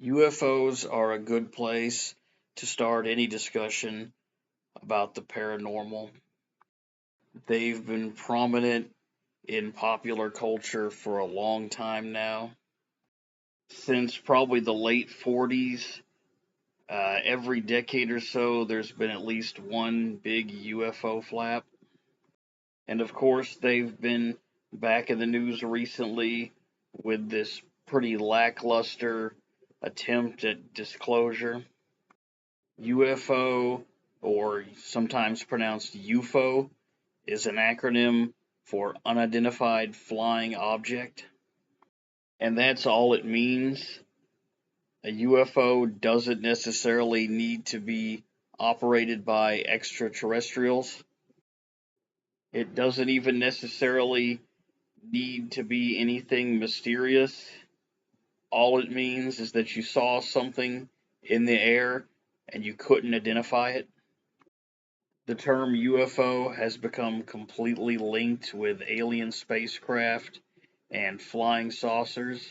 UFOs are a good place to start any discussion about the paranormal. They've been prominent in popular culture for a long time now. Since probably the late 40s, every decade or so, there's been at least one big UFO flap. And of course, they've been back in the news recently with this pretty lackluster attempt at disclosure. UFO, or sometimes pronounced UFO, is an acronym for Unidentified Flying Object, and that's all it means. A UFO doesn't necessarily need to be operated by extraterrestrials. It doesn't even necessarily need to be anything mysterious. All it means is that you saw something in the air and you couldn't identify it. The term UFO has become completely linked with alien spacecraft and flying saucers.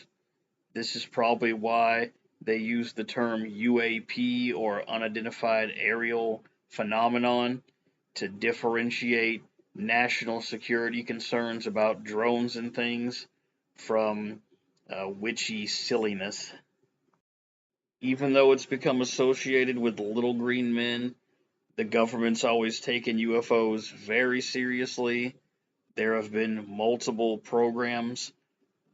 This is probably why they use the term UAP, or unidentified aerial phenomenon, to differentiate national security concerns about drones and things from witchy silliness. Even though it's become associated with little green men, the government's always taken UFOs very seriously. There have been multiple programs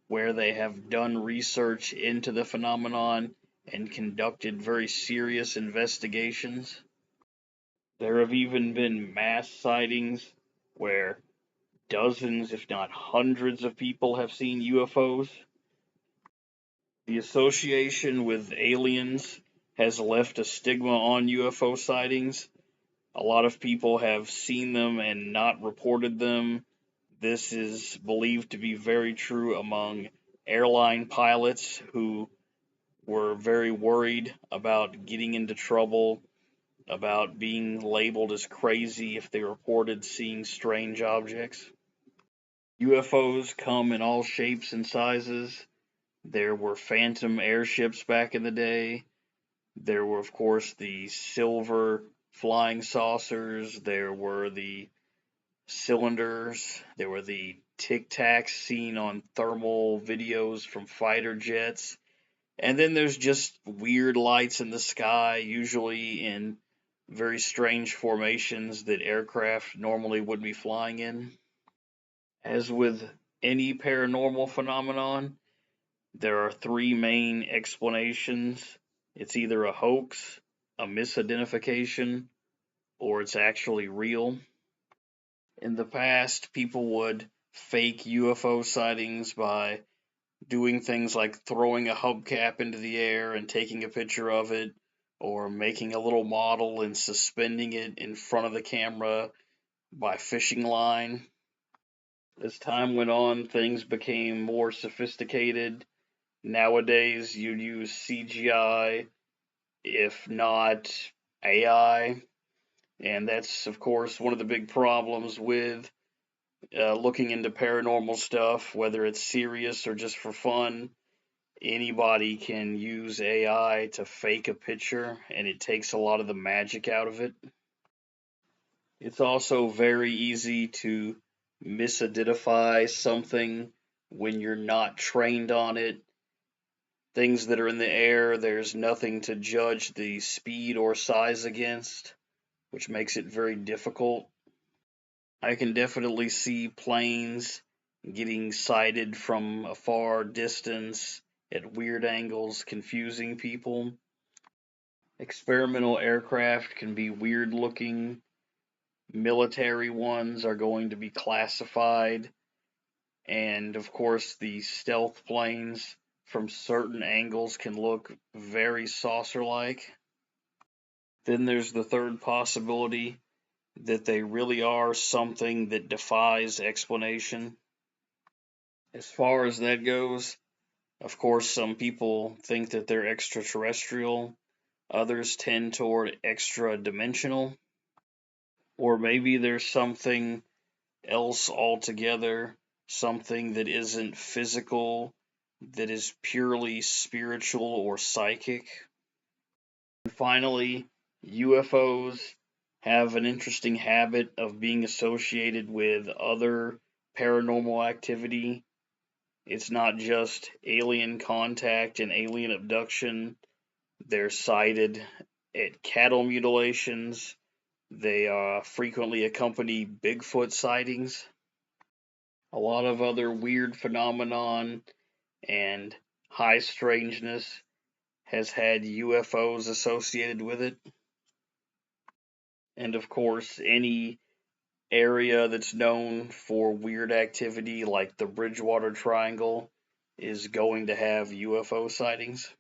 where they have done research into the phenomenon and conducted very serious investigations. There have even been mass sightings where dozens, if not hundreds, of people have seen UFOs. The association with aliens has left a stigma on UFO sightings. A lot of people have seen them and not reported them. This is believed to be very true among airline pilots who were very worried about getting into trouble, about being labeled as crazy if they reported seeing strange objects. UFOs come in all shapes and sizes. There were phantom airships back in the day. There were, of course, the silver flying saucers. There were the cylinders. There were the tic tacs seen on thermal videos from fighter jets. And then there's just weird lights in the sky, usually in very strange formations that aircraft normally would be flying in. As with any paranormal phenomenon, there are three main explanations. It's either a hoax, a misidentification, or it's actually real. In the past, people would fake UFO sightings by doing things like throwing a hubcap into the air and taking a picture of it, or making a little model and suspending it in front of the camera by fishing line. As time went on, things became more sophisticated. Nowadays, you'd use CGI, if not AI, and that's, of course, one of the big problems with looking into paranormal stuff, whether it's serious or just for fun. Anybody can use AI to fake a picture, and it takes a lot of the magic out of it. It's also very easy to misidentify something when you're not trained on it. Things that are in the air, there's nothing to judge the speed or size against, which makes it very difficult. I can definitely see planes getting sighted from a far distance at weird angles, confusing people. Experimental aircraft can be weird looking. Military ones are going to be classified. And of course, the stealth planes from certain angles can look very saucer like. Then there's the third possibility that they really are something that defies explanation. As far as that goes, of course, some people think that they're extraterrestrial, others tend toward extra dimensional, or maybe there's something else altogether, something that isn't physical that is purely spiritual or psychic. And finally, UFOs have an interesting habit of being associated with other paranormal activity. It's not just alien contact and alien abduction. They're sighted at cattle mutilations. They frequently accompany Bigfoot sightings. A lot of other weird phenomenon and high strangeness has had UFOs associated with it. And of course, any area that's known for weird activity like the Bridgewater Triangle is going to have UFO sightings.